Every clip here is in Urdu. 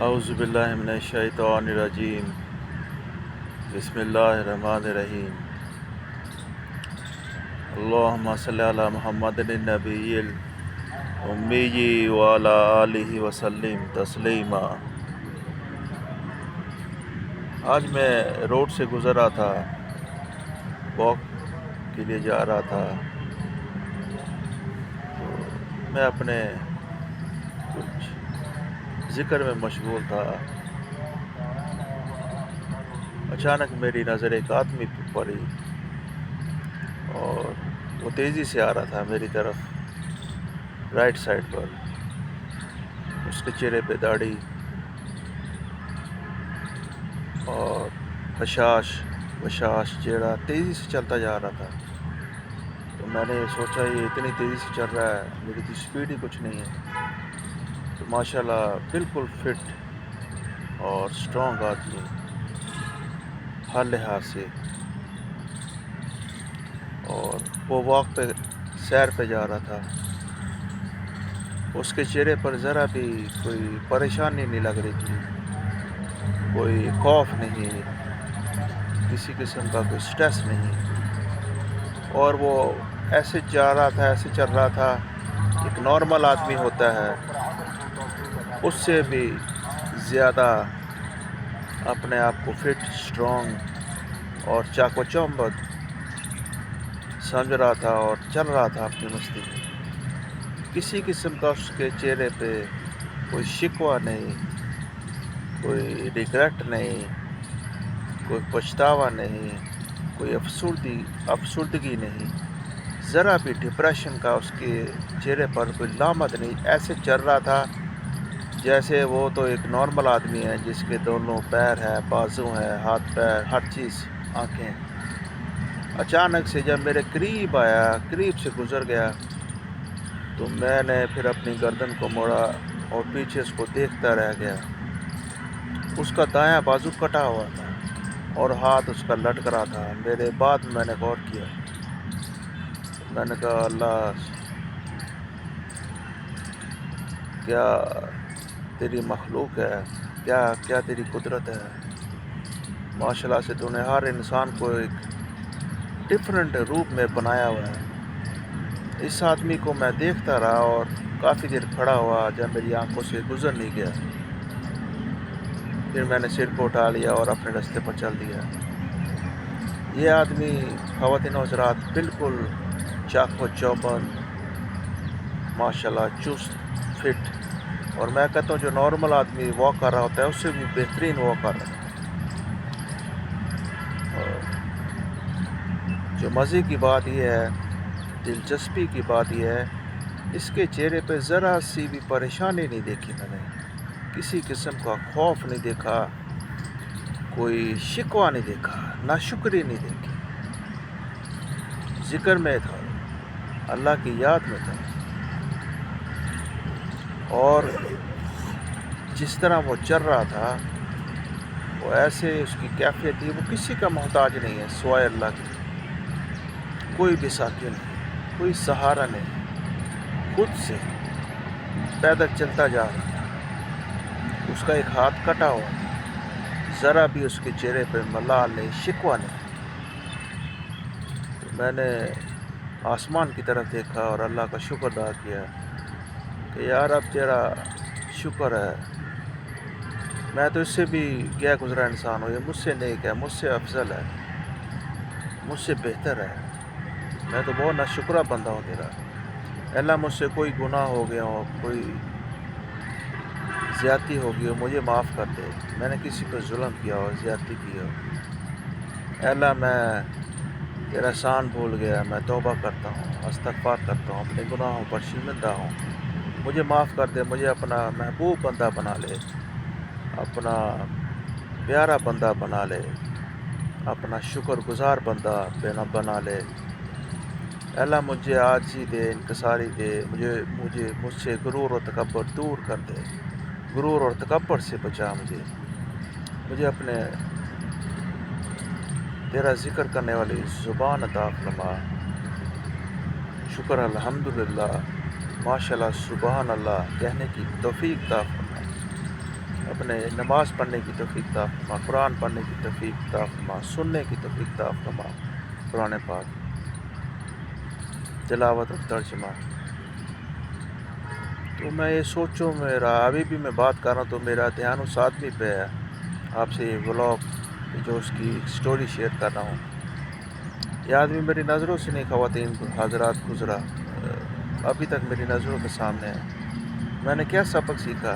اعوذ باللہ من الشیطان الرجیم بسم اللہ الرحمن الرحیم اللہم صلی علی محمد النبی الامی وعلی آلہ وسلم تسلیما۔ آج میں روڈ سے گزر رہا تھا، واک کے لیے جا رہا تھا، تو میں اپنے کچھ ذکر میں مشغول تھا۔ اچانک میری نظر ایک آدمی پہ پڑی اور وہ تیزی سے آ رہا تھا میری طرف، رائٹ سائڈ پر۔ اس کے چہرے پہ داڑھی اور بشاش چہرہ، تیزی سے چلتا جا رہا تھا۔ تو میں نے سوچا یہ اتنی تیزی سے چل رہا ہے، میری تو سپیڈ ہی کچھ نہیں ہے۔ تو ماشاءاللہ بالکل فٹ اور سٹرونگ آدمی ہر لحاظ سے، اور وہ واک پہ سیر پہ جا رہا تھا۔ اس کے چہرے پر ذرا بھی کوئی پریشانی نہیں لگ رہی تھی، کوئی خوف نہیں، کسی قسم کا کوئی سٹریس نہیں، اور وہ ایسے جا رہا تھا، ایسے چل رہا تھا۔ ایک نارمل آدمی ہوتا ہے اس سے بھی زیادہ اپنے آپ کو فٹ، سٹرونگ اور چاق و چوبند سمجھ رہا تھا اور چل رہا تھا اپنی مستی میں۔ کسی قسم کا اس کے چہرے پہ کوئی شکوہ نہیں، کوئی ریگریٹ نہیں، کوئی پچھتاوا نہیں، کوئی افسردگی نہیں، ذرا بھی ڈپریشن کا اس کے چہرے پر کوئی علامت نہیں۔ ایسے چل رہا تھا جیسے وہ تو ایک نارمل آدمی ہے جس کے دونوں پیر ہے، بازو ہیں، ہاتھ پیر، ہر چیز، آنکھیں۔ اچانک سے جب میرے قریب آیا، قریب سے گزر گیا، تو میں نے پھر اپنی گردن کو موڑا اور پیچھے اس کو دیکھتا رہ گیا۔ اس کا دایاں بازو کٹا ہوا تھا اور ہاتھ اس کا لٹک رہا تھا۔ میرے بعد میں نے غور کیا، میں نے کہا اللہ، کیا تیری مخلوق ہے، کیا تیری قدرت ہے۔ ماشاءاللہ سے تو نے ہر انسان کو ایک ڈفرینٹ روپ میں بنایا ہوا ہے۔ اس آدمی کو میں دیکھتا رہا اور کافی دیر کھڑا ہوا، جب میری آنکھوں سے گزر نہیں گیا۔ پھر میں نے سر کو اٹھا لیا اور اپنے راستے پر چل دیا۔ یہ آدمی، خواتین و حضرات، بالکل چاق و چوبند، ماشاءاللہ چست، فٹ، اور میں کہتا ہوں جو نارمل آدمی واک کر رہا ہوتا ہے اس سے بھی بہترین واک کر رہا ہے۔ اور جو مزے کی بات یہ ہے، دلچسپی کی بات یہ ہے، اس کے چہرے پہ ذرا سی بھی پریشانی نہیں دیکھی میں نے، کسی قسم کا خوف نہیں دیکھا، کوئی شکوہ نہیں دیکھا، ناشکری نہیں دیکھی۔ ذکر میں تھا، اللہ کی یاد میں تھا، اور جس طرح وہ چل رہا تھا وہ ایسے اس کی کیفیت تھی، وہ کسی کا محتاج نہیں ہے سوائے اللہ کے، کوئی بھی ساتھی نہیں، کوئی سہارا نہیں، خود سے پیدل چلتا جا رہا تھا۔ اس کا ایک ہاتھ کٹا ہوا تھا، ذرا بھی اس کے چہرے پہ ملال نہیں، شکوہ نہیں۔ میں نے آسمان کی طرف دیکھا اور اللہ کا شکر ادا کیا کہ یا رب تیرا شکر ہے، میں تو اس سے بھی گیا گزرا انسان ہوں، یہ مجھ سے نیک ہے، مجھ سے افضل ہے، مجھ سے بہتر ہے، میں تو بہت ناشکرہ بندہ ہوں تیرا۔ اللہ مجھ سے کوئی گناہ ہو گیا ہو، کوئی زیادتی ہو گئی ہو، مجھے معاف کر دے، میں نے کسی پر ظلم کیا ہو، زیادتی کی ہو، اللہ میں تیرا احسان بھول گیا، میں توبہ کرتا ہوں، استغفار کرتا ہوں، اپنے گناہوں پر شرمندہ ہوں، مجھے معاف کر دے، مجھے اپنا محبوب بندہ بنا لے، اپنا پیارا بندہ بنا لے، اپنا شکر گزار بندہ بنا لے۔ اللہ مجھے عاجزی دے، انکساری دے، مجھ سے غرور و تکبر دور کر دے، غرور اور تکبر سے بچا مجھے اپنے تیرا ذکر کرنے والی زبان عطا فرما۔ شکر الحمدللہ، ماشاءاللہ، سبحان اللہ کہنے کی توفیق عطا فرما۔ اپنے نماز پڑھنے کی توفیق عطا فرما، قرآن پڑھنے کی توفیق عطا فرما، سننے کی توفیق عطا فرما، قرآن پاک تلاوت اور ترجمہ۔ تو میں یہ سوچوں، میرا ابھی بھی میں بات کر رہا ہوں تو میرا دھیان اس آدمی پہ ہے، آپ سے یہ ولاگ جو اس کی سٹوری شیئر کر رہا ہوں۔ یہ آدمی میری نظروں سے نہیں، خواتین حضرات گزرا، ابھی تک میری نظروں کے سامنے ہے۔ میں نے کیا سبق سیکھا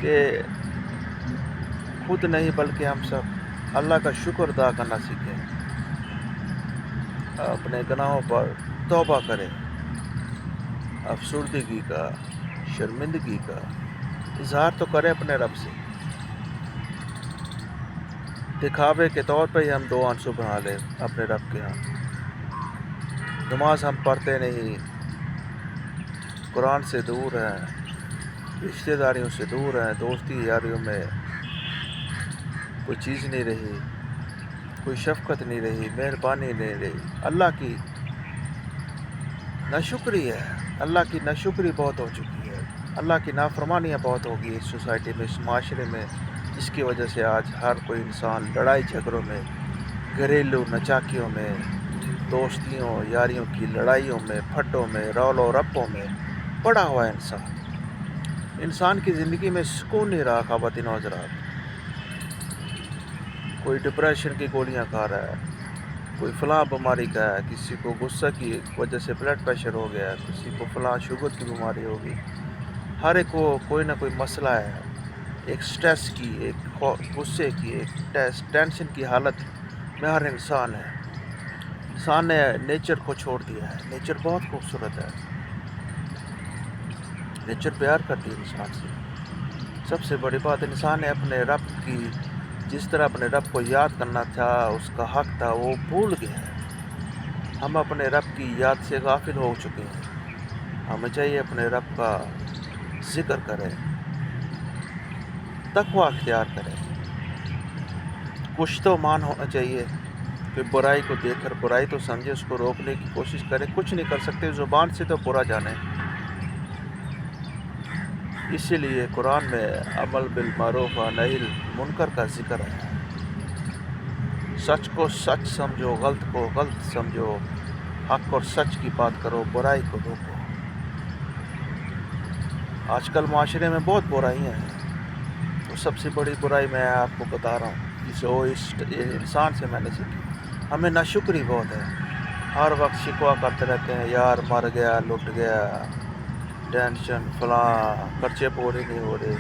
کہ خود نہیں بلکہ ہم سب اللہ کا شکر ادا کرنا سیکھیں، اپنے گناہوں پر توبہ کریں، افسردگی کا، شرمندگی کا اظہار تو کریں اپنے رب سے۔ دکھاوے کے طور پہ ہی ہم دو آنسو بنا لیں اپنے رب کے ہاں۔ نماز ہم پڑھتے نہیں، قرآن سے دور ہیں، رشتہ داریوں سے دور ہیں، دوستی یاریوں میں کوئی چیز نہیں رہی، کوئی شفقت نہیں رہی، مہربانی نہیں رہی۔ اللہ کی ناشکری ہے، اللہ کی ناشکری بہت ہو چکی ہے، اللہ کی نافرمانیاں بہت ہوگی اس سوسائٹی میں، اس معاشرے میں، جس کی وجہ سے آج ہر کوئی انسان لڑائی جھگڑوں میں، گھریلو نچاکیوں میں، دوستیوں یاریوں کی لڑائیوں میں، پھڈوں میں، رول و رپوں میں پڑا ہوا ہے۔ انسان کی زندگی میں سکون نہیں رہا خواتین و حضرات۔ کوئی ڈپریشن کی گولیاں کھا رہا ہے، کوئی فلاں بیماری کا ہے، کسی کو غصہ کی وجہ سے بلڈ پریشر ہو گیا، کسی کو فلاں شوگر کی بیماری ہوگی۔ ہر ایک کو کوئی نہ کوئی مسئلہ ہے، ایک سٹریس کی، ایک غصے کی، ایک ٹینشن کی حالت میں ہر انسان ہے۔ انسان نے نیچر کو چھوڑ دیا ہے۔ نیچر بہت خوبصورت ہے، نیچر پیار کرتی ہے انسان سے۔ سب سے بڑی بات، انسان نے اپنے رب کی جس طرح اپنے رب کو یاد کرنا تھا، اس کا حق تھا، وہ بھول گیا ہے۔ ہم اپنے رب کی یاد سے غافل ہو چکے ہیں۔ ہمیں چاہیے اپنے رب کا ذکر کریں، تقوی اختیار کریں۔ کچھ تو مان ہونا چاہیے کہ برائی کو دیکھ کر برائی تو سمجھے، اس کو روکنے کی کوشش کریں۔ کچھ نہیں کر سکتے، زبان سے تو برا جانیں۔ اسی لیے قرآن میں عمل بالمعروف و نہی المنکر کا ذکر ہے۔ سچ کو سچ سمجھو، غلط کو غلط سمجھو، حق اور سچ کی بات کرو، برائی کو روکو۔ آج کل معاشرے میں بہت برائیاں ہیں، تو سب سے بڑی برائی میں آپ کو بتا رہا ہوں، جو اس انسان سے میں نے سیکھی، ہمیں ناشکری بہت ہے۔ ہر وقت شکوہ کرتے رہتے ہیں، یار مر گیا، لٹ گیا، ٹینشن فلاں، خرچے پورے نہیں ہو رہے،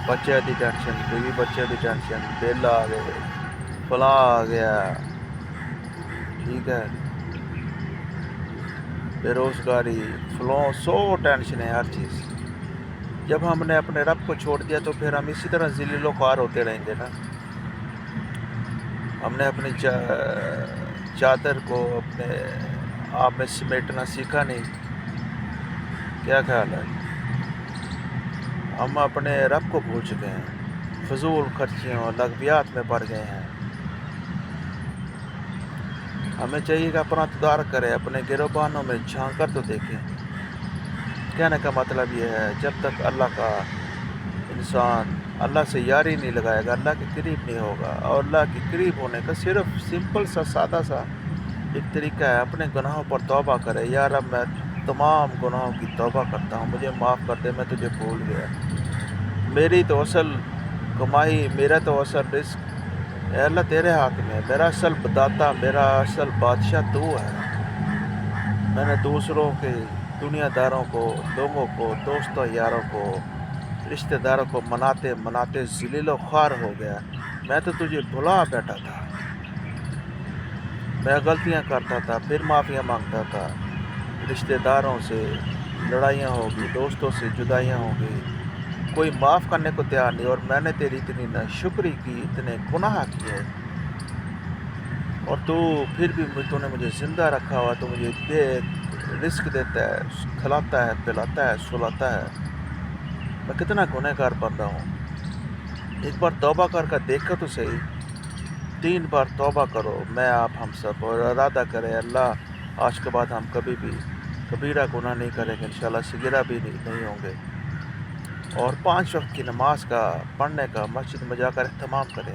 بچے دی ٹینشن، بیوی بچے دی ٹینشن، بل آ گئے، فلاں آ گیا، ٹھیک ہے، بے روزگاری، فلاں، سو ٹینشن ہے ہر چیز۔ جب ہم نے اپنے رب کو چھوڑ دیا تو پھر ہم اسی طرح ذلیل و خوار ہوتے رہیں گے نا۔ ہم نے اپنی چادر کو اپنے آپ میں سمیٹنا سیکھا نہیں۔ کیا خیال ہے؟ ہم اپنے رب کو بھول چکے ہیں، فضول خرچیوں، لغویات میں پڑ گئے ہیں۔ ہمیں چاہیے کہ اپنا تدارک کریں، اپنے گروبانوں میں جھانک کر تو دیکھیں۔ کہنے کا مطلب یہ ہے، جب تک انسان اللہ سے یاری نہیں لگائے گا، اللہ کے قریب نہیں ہوگا۔ اور اللہ کے قریب ہونے کا صرف سمپل سا، سادہ سا ایک طریقہ ہے، اپنے گناہوں پر توبہ کرے۔ یا رب، میں تمام گناہوں کی توبہ کرتا ہوں، مجھے معاف کر دے، میں تجھے بھول گیا۔ میری تو اصل کمائی، میرا تو اصل رزق اے اللہ تیرے ہاتھ میں، میرا اصل داتا، میرا اصل بادشاہ تو ہے۔ میں نے دوسروں کے، دنیا داروں کو، لوگوں کو، دوستوں یاروں کو، رشتہ داروں کو مناتے مناتے ذلیل و خوار ہو گیا۔ میں تو تجھے بھلا بیٹھا تھا، میں غلطیاں کرتا تھا، پھر معافیاں مانگتا تھا، رشتہ داروں سے لڑائیاں ہوگی، دوستوں سے جدائیاں ہوگی، کوئی معاف کرنے کو تیار نہیں۔ اور میں نے تیری اتنی ناشکری کی، اتنے گناہ کیے، اور تو پھر بھی تو نے مجھے زندہ رکھا ہوا، تو مجھے رزق دیتا ہے، کھلاتا ہے، پلاتا ہے، سلاتا ہے۔ میں کتنا گنہگار بندہ ہوں۔ ایک بار توبہ کر دیکھا تو صحیح، 3 بار توبہ کرو، میں آپ ہم سب، اور ارادہ کریں، اللہ آج کے بعد ہم کبھی بھی کبیرہ گناہ نہیں کریں گے، انشاءاللہ صغیرہ بھی نہیں ہوں گے۔ اور 5 وقت کی نماز کا پڑھنے کا مسجد میں جا کر اہتمام کریں،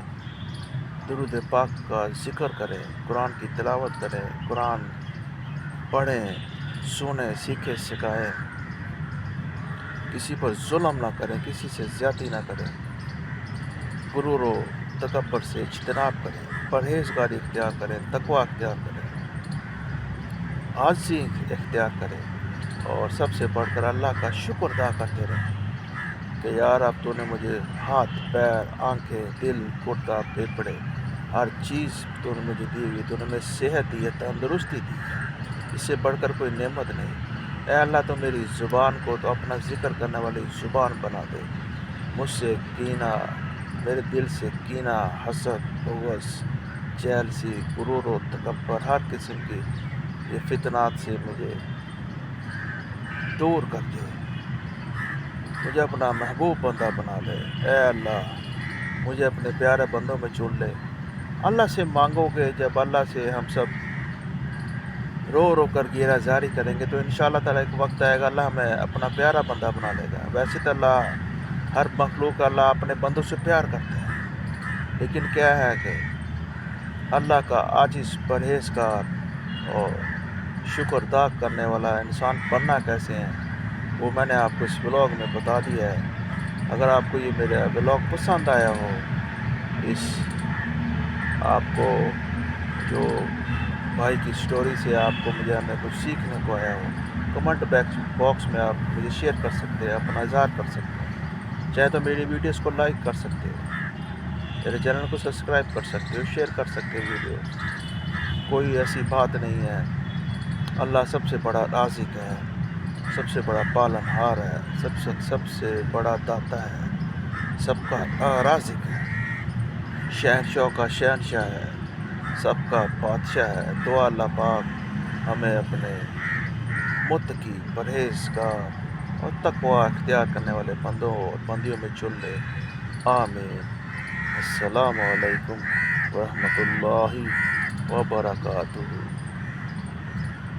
درود پاک کا ذکر کریں، قرآن کی تلاوت کریں، قرآن پڑھیں، سنیں، سیکھیں، سکھائیں، کسی پر ظلم نہ کریں، کسی سے زیادتی نہ کریں، غرور و تکبر سے اجتناب کریں، پرہیزگاری اختیار کریں، تقوی اختیار کریں، عاجزی اختیار کریں، اور سب سے بڑھ کر اللہ کا شکر ادا کرتے رہیں کہ یار اب تو نے مجھے ہاتھ، پیر، آنکھیں، دل، گردہ، پھیپھڑے، ہر چیز تو نے مجھے دی ہوئی، تو نے مجھے صحت دی ہے، تندرستی دی ہے، اس سے بڑھ کر کوئی نعمت نہیں۔ اے اللہ تو میری زبان کو تو اپنا ذکر کرنے والی زبان بنا دے، مجھ سے کینہ، میرے دل سے کینہ، حسد، بغض، جیلسی، غرور و تکبر، ہر قسم کی یہ فتنات سے مجھے دور کر دے، مجھے اپنا محبوب بندہ بنا لے۔ اے اللہ مجھے اپنے پیارے بندوں میں چن لے۔ اللہ سے مانگو گے، جب اللہ سے ہم سب رو رو کر گیرا زاری کریں گے تو انشاءاللہ تعالیٰ ایک وقت آئے گا اللہ ہمیں اپنا پیارا بندہ بنا لے گا۔ ویسے تو اللہ ہر مخلوق اللہ اپنے بندوں سے پیار کرتا ہے، لیکن کیا ہے کہ اللہ کا عاجز، پرہیزگار اور شکر ادا کرنے والا انسان بننا کیسے ہیں وہ میں نے آپ کو اس ولاگ میں بتا دیا ہے۔ اگر آپ کو یہ میرا ولاگ پسند آیا ہو، اس آپ کو جو بھائی کی سٹوری سے آپ کو مجھے ہمیں کچھ سیکھنے کو آیا ہو، کمنٹ باکس میں آپ مجھے شیئر کر سکتے ہیں، اپنا اظہار کر سکتے ہیں، چاہے تو میری ویڈیوز کو لائک کر سکتے ہو، میرے چینل کو سبسکرائب کر سکتے ہو، شیئر کر سکتے ہو ویڈیو، کوئی ایسی بات نہیں ہے۔ اللہ سب سے بڑا رازق ہے، سب سے بڑا پالن ہار ہے، سب سے بڑا داتا ہے، سب کا رازق ہے، شہنشاہ کا شہنشاہ ہے، سب کا بادشاہ ہے۔ دعا اللہ پاک ہمیں اپنے متقی، پرہیزگار اور تقوی اختیار کرنے والے بندوں اور بندیوں میں چن لے، آمین۔ السلام علیکم ورحمۃ اللہ وبرکاتہ۔